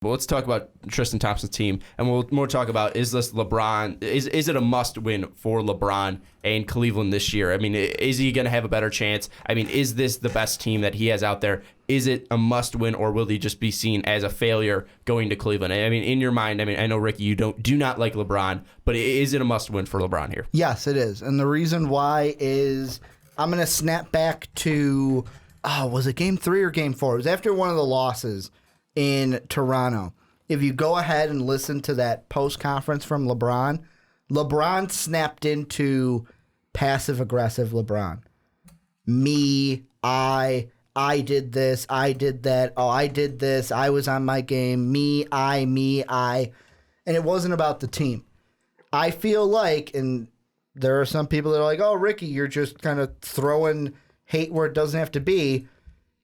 Well, let's talk about Tristan Thompson's team, and we'll more talk about, is this LeBron, is it a must-win for LeBron and Cleveland this year? I mean, is he going to have a better chance? I mean, is this the best team that he has out there? Is it a must-win, or will he just be seen as a failure going to Cleveland? I mean, in your mind, I mean, I know, Ricky, you do not like LeBron, but is it a must-win for LeBron here? Yes, it is. And the reason why is I'm going to snap back to, was it Game 3 or Game 4? It was after one of the losses in Toronto. If you go ahead and listen to that post-conference from LeBron snapped into passive-aggressive LeBron. Me, I did this, I did that, I did this, I was on my game, me, I. And it wasn't about the team. I feel like, and there are some people that are like, oh, Ricky, you're just kind of throwing hate where it doesn't have to be.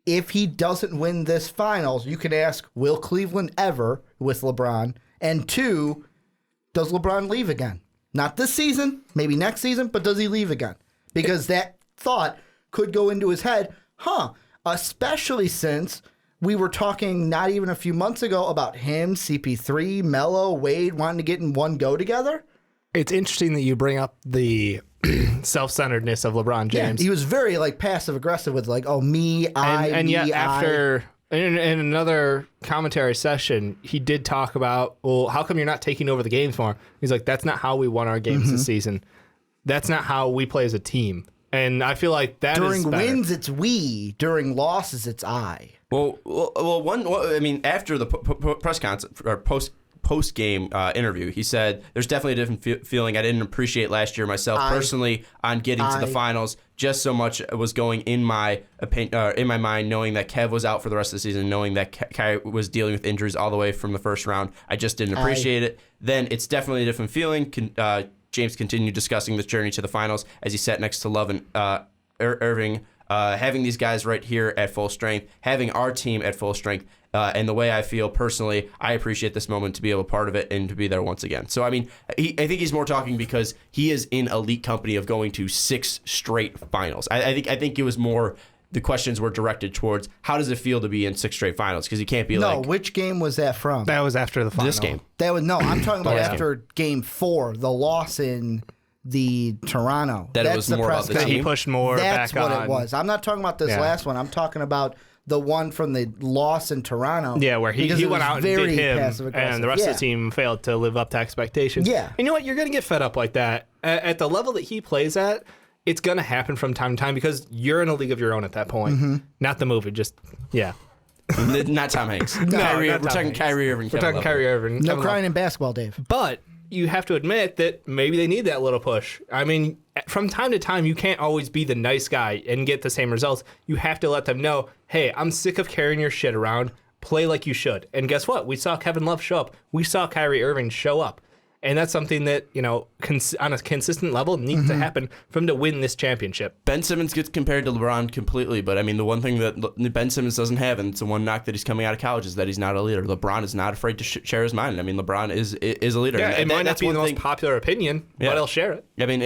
If he doesn't win this finals, you can ask, will Cleveland ever with LeBron? And 2, does LeBron leave again? Not this season, maybe next season, but does he leave again? Because that thought could go into his head, especially since we were talking not even a few months ago about him, CP3, Melo, Wade wanting to get in one go together. It's interesting that you bring up the self-centeredness of LeBron James. Yeah, he was very passive-aggressive with me, I, and me, yet I. after in another commentary session, he did talk about, well, how come you're not taking over the games more? He's like, that's not how we won our games this season. That's not how we play as a team. And I feel like that during is better. wins, it's we. During losses, it's I. Well, I mean, after the press conference or post-game interview, he said there's definitely a different feeling. I didn't appreciate last year myself personally on getting to the finals. Just so much was going in my opinion, in my mind, knowing that Kev was out for the rest of the season, knowing that Kai was dealing with injuries all the way from the first round. I just didn't appreciate it. Then it's definitely a different feeling. James continued discussing this journey to the finals as he sat next to Love and Irving, having these guys right here at full strength, having our team at full strength. And the way I feel personally, I appreciate this moment to be able to be part of it and to be there once again. So, I mean, I think he's more talking because he is in elite company of going to 6 straight finals. I think it was more, the questions were directed towards how does it feel to be in 6 straight finals? Because you can't be No, which game was that from? That was after the final. This game. I'm talking about after Game 4, the loss in the Toronto. That it was more about the team. He pushed more That's back on. what it was. I'm not talking about this last one. I'm talking about the one from the loss in Toronto. Yeah, where he went out and did him, and the rest of the team failed to live up to expectations. Yeah. And you know what? You're going to get fed up like that. At the level that he plays at, it's going to happen from time to time because you're in a league of your own at that point. Not the movie, just, Not Tom Hanks. No, We're talking Kyrie Irving. We're talking Kyrie Irving. No crying in basketball, Dave. But you have to admit that maybe they need that little push. I mean, from time to time, you can't always be the nice guy and get the same results. You have to let them know, hey, I'm sick of carrying your shit around. Play like you should. And guess what? We saw Kevin Love show up. We saw Kyrie Irving show up. And that's something that, on a consistent level needs to happen for him to win this championship. Ben Simmons gets compared to LeBron completely, but I mean, the one thing that Ben Simmons doesn't have, and it's the one knock that he's coming out of college, is that he's not a leader. LeBron is not afraid to share his mind. I mean, LeBron is a leader. Yeah, it might not be the most popular opinion, but he'll share it. I mean,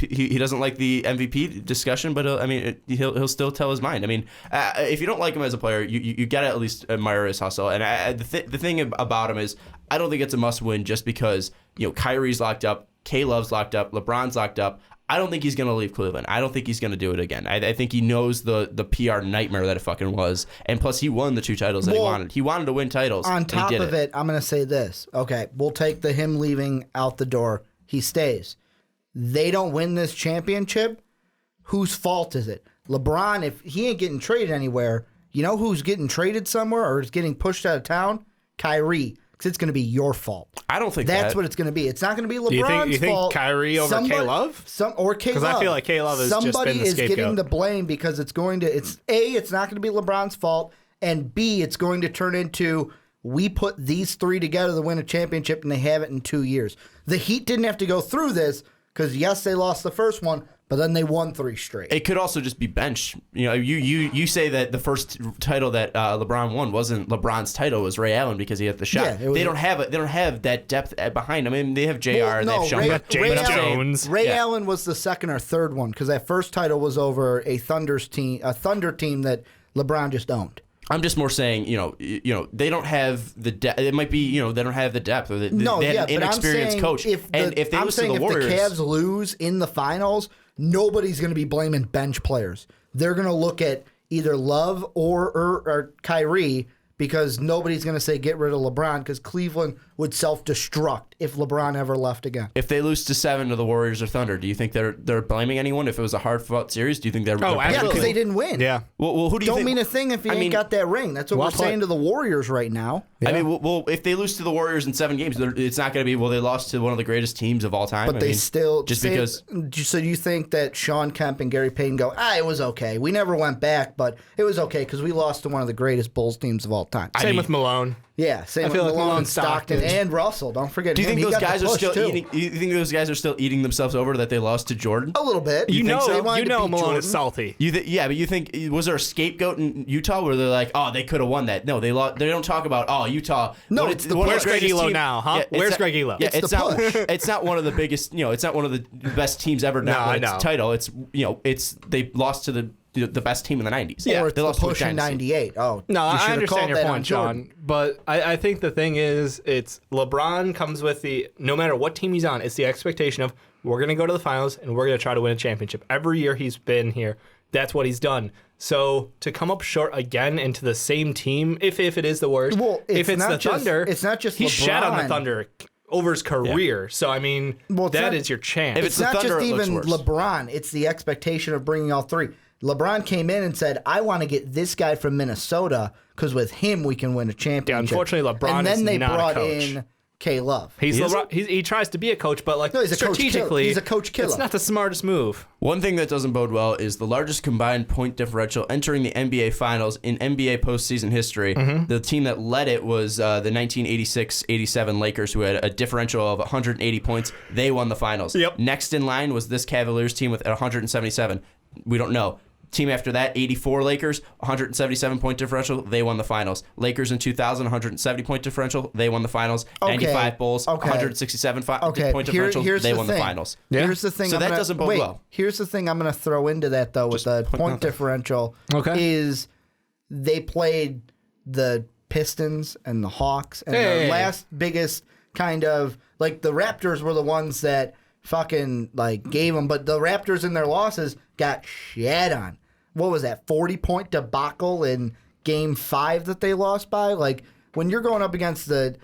he doesn't like the MVP discussion, but he'll still tell his mind. I mean, if you don't like him as a player, you got to at least admire his hustle. And the thing about him is, I don't think it's a must-win just because Kyrie's locked up, K-Love's locked up, LeBron's locked up. I don't think he's going to leave Cleveland. I don't think he's going to do it again. I think he knows the PR nightmare that it fucking was. And plus, he won the 2 titles that he wanted. He wanted to win titles. On top of it, I'm going to say this. Okay, we'll take him leaving out the door. He stays. They don't win this championship. Whose fault is it? LeBron, if he ain't getting traded anywhere, you know who's getting traded somewhere or is getting pushed out of town? Kyrie. Because it's going to be your fault. I don't think that's what it's going to be. It's not going to be LeBron's fault. You think Kyrie over K-Love? Or K-Love. Because I feel like K-Love has just been the scapegoat. Somebody is getting the blame because it's not going to be LeBron's fault, and B, it's going to turn into, we put these 3 together to win a championship, and they haven't in 2 years. The Heat didn't have to go through this because, yes, they lost the first one, but then they won 3 straight. It could also just be bench. You say that the first title that LeBron won wasn't LeBron's title; it was Ray Allen because he had the shot. Yeah, they don't have that depth behind them. I mean, they have Jr. They have Sean James Jones. Ray Allen was the second or third one because that first title was over a Thunder team that LeBron just owned. I'm just more saying, they don't have the depth. It might be, they don't have the depth, or they have an inexperienced coach. If they lose to the Warriors, if the Cavs lose in the finals, nobody's going to be blaming bench players. They're going to look at either Love or Kyrie, because nobody's going to say get rid of LeBron, because Cleveland would self-destruct if LeBron ever left again. If they lose to 7 to the Warriors or Thunder, do you think they're blaming anyone? If it was a hard-fought series, do you think they're yeah, because they didn't win. Yeah. Well, who do you think? Don't mean a thing if you ain't got that ring. That's what we're saying to the Warriors right now. Yeah. I mean, well, if they lose to the Warriors in 7 games, it's not going to be, they lost to one of the greatest teams of all time. But still... Just because... So you think that Sean Kemp and Gary Payton go, it was okay. We never went back, but it was okay because we lost to one of the greatest Bulls teams of all time. Same with Malone. Yeah, same with Malone, Stockton, and Russell. Don't forget. Do you think those guys are still eating? You think those guys are still eating themselves over that they lost to Jordan? A little bit. You know Malone is salty. But you think, was there a scapegoat in Utah where they're like, they could have won that? No, they lost. They don't talk about Utah. No, where's Greg Elo now? Huh? Where's Greg Elo? Yeah, it's not one of the biggest. It's not one of the best teams ever. Not its title. It's they lost to the best team in the 90s. Yeah, or they lost push in 98. Oh, no, I understand your point, John. But I think the thing is, it's LeBron comes with no matter what team he's on, it's the expectation of we're going to go to the finals and we're going to try to win a championship. Every year he's been here, that's what he's done. So to come up short again into the same team, if it is the worst, if it's the Thunder, it's not just he's LeBron. shat on the Thunder over his career. Yeah. So, I mean, that is your chance. If it's not Thunder, just even LeBron, it's the expectation of bringing all three. LeBron came in and said, I want to get this guy from Minnesota because with him we can win a championship. Yeah, unfortunately, LeBron is not a coach. And then they brought in K-Love. He tries to be a coach, but strategically, he's a coach killer. It's not the smartest move. One thing that doesn't bode well is the largest combined point differential entering the NBA Finals in NBA postseason history. Mm-hmm. The team that led it was the 1986-87 Lakers, who had a differential of 180 points. They won the finals. Yep. Next in line was this Cavaliers team with 177. We don't know. Team after that, 84 Lakers, 177-point differential. They won the finals. Lakers in 2000, 170-point differential. They won the finals. 95 Bulls, 167-point differential. They won the finals. Yeah. Here's the thing. So that doesn't bode well. Here's the thing I'm going to throw into that, though, with the point differential. Is they played the Pistons and the Hawks. And the last biggest kind of... Like, the Raptors were the ones that fucking, gave them. But the Raptors in their losses got shat on. What was that, 40-point debacle in Game 5 that they lost by? When you're going up against the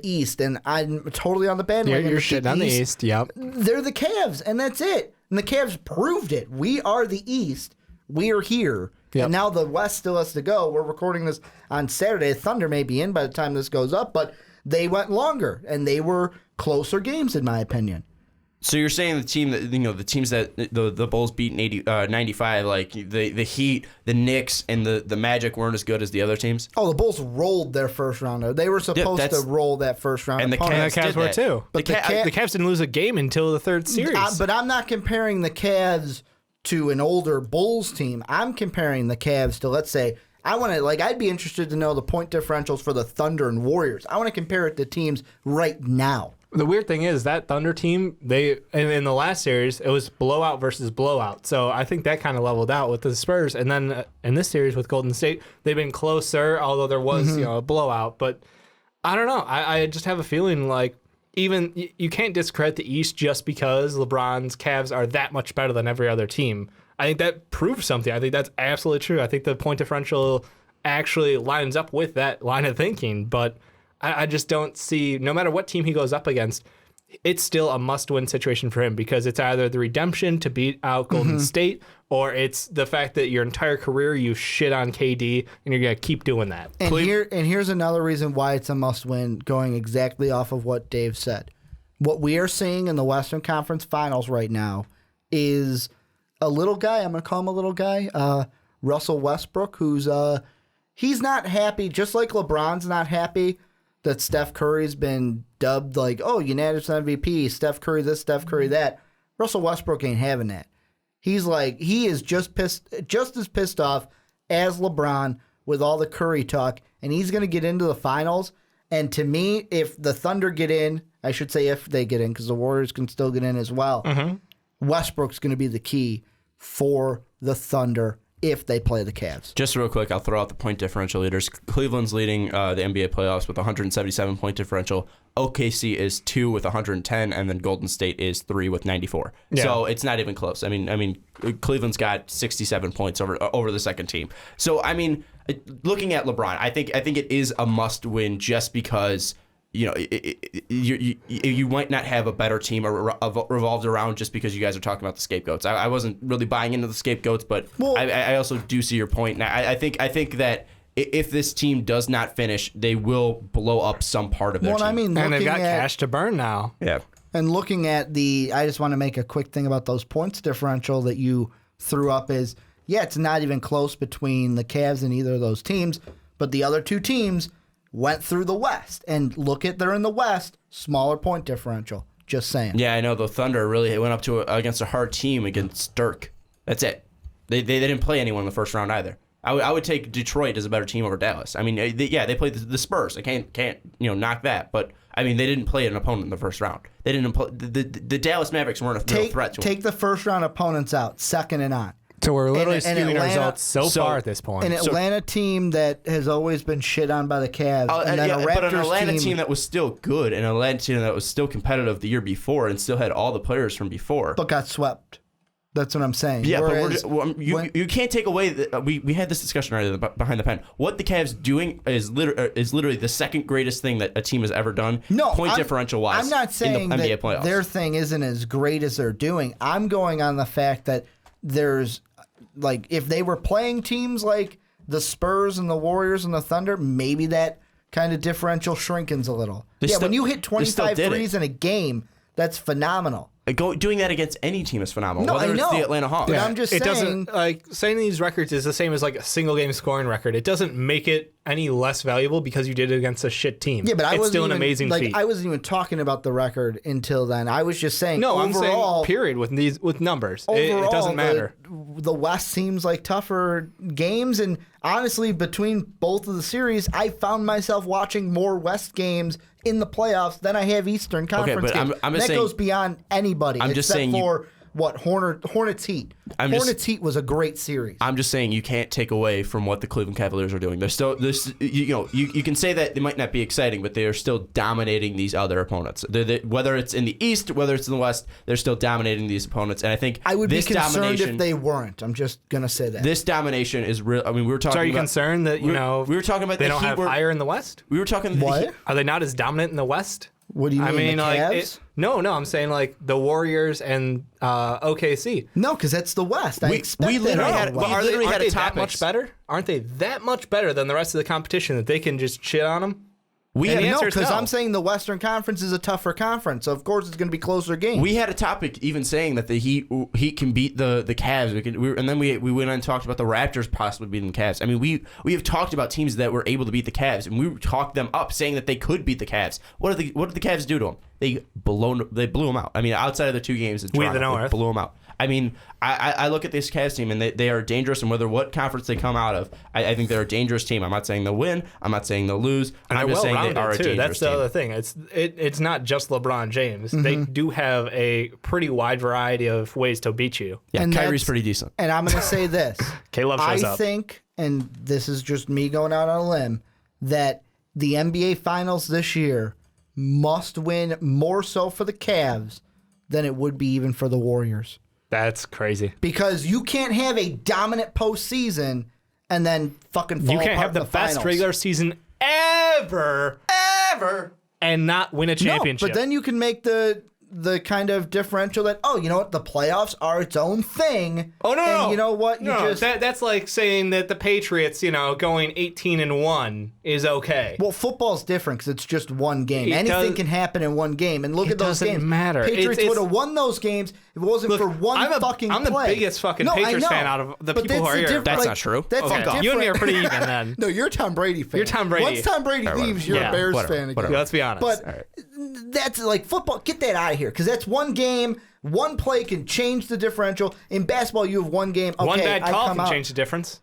East, and I'm totally on the bandwagon. You're shitting on the East, yep. They're the Cavs, and that's it. And the Cavs proved it. We are the East. We are here. Yep. And now the West still has to go. We're recording this on Saturday. Thunder may be in by the time this goes up, but they went longer, and they were closer games, in my opinion. So you're saying the team that the teams that the Bulls beat in 95, the Heat, the Knicks, and the Magic weren't as good as the other teams? Oh, the Bulls rolled their first rounder. They were supposed to roll that first round. And the Cavs were too. But the Cavs didn't lose a game until the third series. But I'm not comparing the Cavs to an older Bulls team. I'm comparing the Cavs to, let's say, I'd be interested to know the point differentials for the Thunder and Warriors. I want to compare it to teams right now. The weird thing is that Thunder team, in the last series, it was blowout versus blowout. So I think that kind of leveled out with the Spurs. And then in this series with Golden State, they've been closer, although there was a blowout. But I don't know. I just have a feeling even you can't discredit the East just because LeBron's Cavs are that much better than every other team. I think that proves something. I think that's absolutely true. I think the point differential actually lines up with that line of thinking. But I just don't see, no matter what team he goes up against, it's still a must-win situation for him because it's either the redemption to beat out Golden State or it's the fact that your entire career you shit on KD and you're going to keep doing that. And here's another reason why it's a must-win, going exactly off of what Dave said. What we are seeing in the Western Conference Finals right now is a little guy, I'm going to call him a little guy, Russell Westbrook, who's he's not happy, just like LeBron's not happy that Steph Curry's been dubbed unanimous MVP, Steph Curry this, Steph Curry that. Russell Westbrook ain't having that. He is just as pissed off as LeBron with all the Curry talk, and he's going to get into the finals. And to me, if the Thunder get in, I should say if they get in, because the Warriors can still get in as well, Westbrook's going to be the key for the Thunder if they play the Cavs. Just real quick, I'll throw out the point differential leaders. Cleveland's leading the NBA playoffs with 177 point differential. OKC is 2 with 110, and then Golden State is 3 with 94. Yeah. So it's not even close. I mean, Cleveland's got 67 points over the second team. So I mean, looking at LeBron, I think it is a must win just because. You might not have a better team revolved around just because you guys are talking about the scapegoats. I wasn't really buying into the scapegoats, but I also do see your point. And I think that if this team does not finish, they will blow up some part of their team. I mean, and they've got cash to burn now. Yeah. And looking at I just want to make a quick thing about those points differential that you threw up is, it's not even close between the Cavs and either of those teams, but the other two teams went through the West, and they're in the West, smaller point differential. Just saying. Yeah, I know the Thunder really went up against a hard team against Dirk. That's it. They didn't play anyone in the first round either. I would take Detroit as a better team over Dallas. I mean, they played the Spurs. I can't knock that, but I mean they didn't play an opponent in the first round. They didn't play the Dallas Mavericks weren't a real threat to them. Take the first round opponents out, second and on. So we're literally skewing the results so far at this point. An Atlanta team that has always been shit on by the Cavs. And then but an Atlanta team that was still good, and an Atlanta team that was still competitive the year before and still had all the players from before. But got swept. That's what I'm saying. Yeah, but you can't take away that we had this discussion earlier behind the pen. What the Cavs doing is literally the second greatest thing that a team has ever done. Point differential wise. I'm not saying in the NBA playoffs. Their thing isn't as great as they're doing. I'm going on the fact that there's if they were playing teams like the Spurs and the Warriors and the Thunder, maybe that kind of differential shrinkens a little. When you hit 25 threes in a game, that's phenomenal. Doing that against any team is phenomenal. No, whether I know. It's the Atlanta Hawks. But I'm just saying. It doesn't, saying these records is the same as a single game scoring record. It doesn't make it any less valuable because you did it against a shit team. Yeah, but it's still an amazing feat. I wasn't even talking about the record until then. I was just saying overall, I'm saying period with numbers. Overall, it doesn't matter. The West seems like tougher games, and honestly, between both of the series, I found myself watching more West games in the playoffs than I have Eastern Conference games. That goes beyond anybody. I'm just saying Hornets Heat. Hornets Heat was a great series. I'm just saying you can't take away from what the Cleveland Cavaliers are doing. They're still you can say that they might not be exciting, but they are still dominating these other opponents. Whether it's in the East, whether it's in the West, they're still dominating these opponents. And I think I would be concerned if they weren't. I'm just gonna say that this domination is real. I mean, we were talking. So are you concerned that we were talking about they don't have higher in the West? We were talking. What? Are they not as dominant in the West? What do you mean? The Cavs? No, I'm saying the Warriors and OKC. No, because that's the West. I expect literally had a that much better? Aren't they that much better than the rest of the competition that they can just shit on them? Because I'm saying the Western Conference is a tougher conference, so of course it's going to be closer games. We had a topic even saying that the Heat can beat the Cavs. And then we went on and talked about the Raptors possibly beating the Cavs. I mean, we have talked about teams that were able to beat the Cavs, and we talked them up, saying that they could beat the Cavs. What did the Cavs do to them? They blew them out. I mean, outside of the two games, they blew them out. I mean, I look at this Cavs team, and they are dangerous, and what conference they come out of, I think they're a dangerous team. I'm not saying they'll win. I'm not saying they'll lose. I'm just saying they are a dangerous team. That's the other thing. It's not just LeBron James. Mm-hmm. They do have a pretty wide variety of ways to beat you. Yeah, and Kyrie's pretty decent. And I'm going to say this. K-Love shows up. I think, and this is just me going out on a limb, that the NBA Finals this year must win more so for the Cavs than it would be even for the Warriors. That's crazy. Because you can't have a dominant postseason and then fucking fall apart. You can't have the best regular season ever, and not win a championship. No, but then you can make the kind of differential that, you know what, the playoffs are its own thing. Oh, no, and you know what? That's like saying that the Patriots, going 18-1 is okay. Well, football's different because it's just one game. Anything can happen in one game. And look at those games. It doesn't matter. Patriots would have won those games if it wasn't for one fucking play. I'm the biggest fucking Patriots fan out of the people who are here. That's not true. That's different. You and me are pretty even then. No, you're a Tom Brady fan. You're Tom Brady. Once Tom Brady leaves, you're a Bears fan again. Let's be honest. But that's like football. Get that out of here because that's one game. One play can change the differential. In basketball, you have one game. Okay, one bad call can change the difference.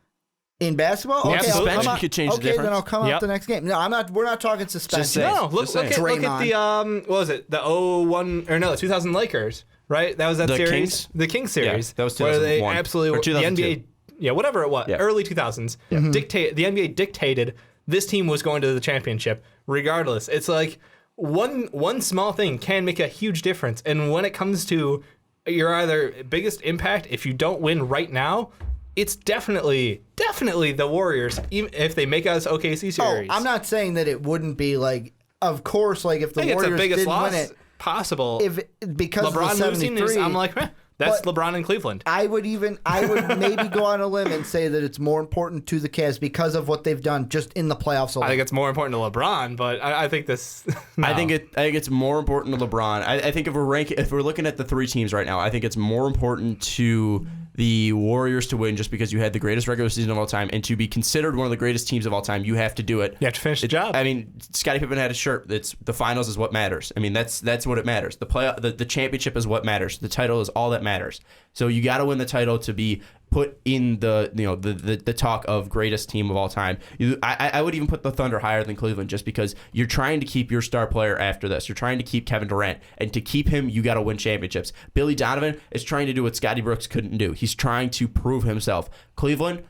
In basketball, okay, suspension could change the difference. Okay, then I'll come out the next game. No, I'm not. We're not talking suspension. No, look at the what was it? The 2000 Lakers, right? That was that series, Kings? the Kings series, that was 2001. where they absolutely or 2002. the NBA. whatever it was, early 2000s, the NBA dictated this team was going to the championship regardless. It's like one small thing can make a huge difference. And when it comes to your either biggest impact, if you don't win right now, it's definitely the Warriors, even if they make us OKC series. I'm not saying that it wouldn't be like, of course, like if the Warriors didn't win it possible. Because LeBron of the 73, losing, I'm like, that's LeBron in Cleveland. I would maybe go on a limb and say that it's more important to the Cavs because of what they've done just in the playoffs alone. I think it's more important to LeBron, but I think this. No. I think it's more important to LeBron. I think if we're looking at the three teams right now, I think it's more important to the Warriors to win just because you had the greatest regular season of all time, and to be considered one of the greatest teams of all time, you have to do it. You have to finish the job. I mean, Scottie Pippen had a shirt. The finals is what matters. I mean, that's what it matters. The championship is what matters. The title is all that matters. So you got to win the title to be put in the talk of greatest team of all time. I would even put the Thunder higher than Cleveland just because you're trying to keep your star player after this. You're trying to keep Kevin Durant, and to keep him, you got to win championships. Billy Donovan is trying to do what Scotty Brooks couldn't do. He's trying to prove himself. Cleveland,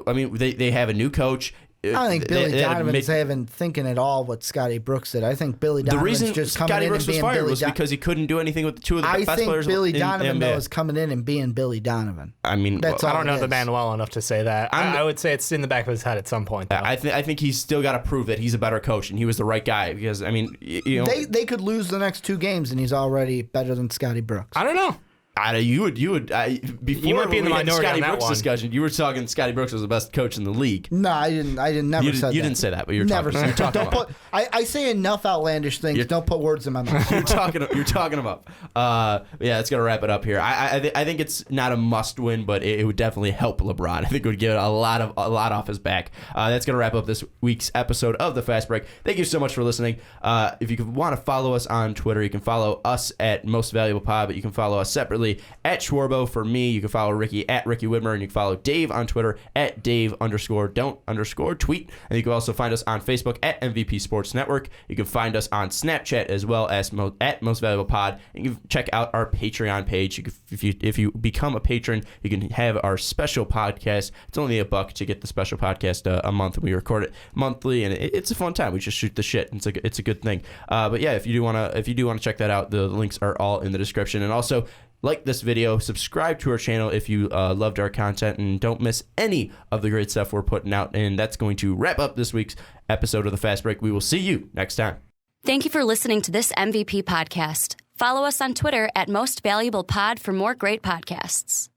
I mean, they have a new coach. I don't think Billy Donovan's thinking at all what Scotty Brooks did. I think Billy Donovan's just coming in and being Billy Donovan. Was because he couldn't do anything with two of the best players in the NBA. I think Billy Donovan, though, is coming in and being Billy Donovan. I mean, I don't know the man well enough to say that. I would say it's in the back of his head at some point, though. I think he's still got to prove that he's a better coach and he was the right guy because, I mean, They could lose the next two games and he's already better than Scotty Brooks. I don't know. Before you might be in the minority Scotty on that Brooks one. Discussion. You were talking Scotty Brooks was the best coach in the league. No, I didn't. You didn't say that, but you're never talking. said. Don't put. I say enough outlandish things. Don't put words in my mouth. You're talking about. Yeah, it's gonna wrap it up here. I think it's not a must win, but it would definitely help LeBron. I think it would get a lot off his back. That's gonna wrap up this week's episode of the Fast Break. Thank you so much for listening. If you want to follow us on Twitter, you can follow us at Most Valuable Pod, but you can follow us separately at Schwarbo. For me, you can follow Ricky at Ricky Widmer, and you can follow Dave on Twitter at Dave_don't_tweet. And you can also find us on Facebook at MVP Sports Network. You can find us on Snapchat as well as at Most Valuable Pod. And you can check out our Patreon page. If you become a patron, you can have our special podcast. It's only $1 to get the special podcast a month. We record it monthly, and it's a fun time. We just shoot the shit. It's a good thing. But yeah, if you do want to check that out, the links are all in the description. And also, like this video, subscribe to our channel if you loved our content, and don't miss any of the great stuff we're putting out. And that's going to wrap up this week's episode of The Fast Break. We will see you next time. Thank you for listening to this MVP podcast. Follow us on Twitter at Most Valuable Pod for more great podcasts.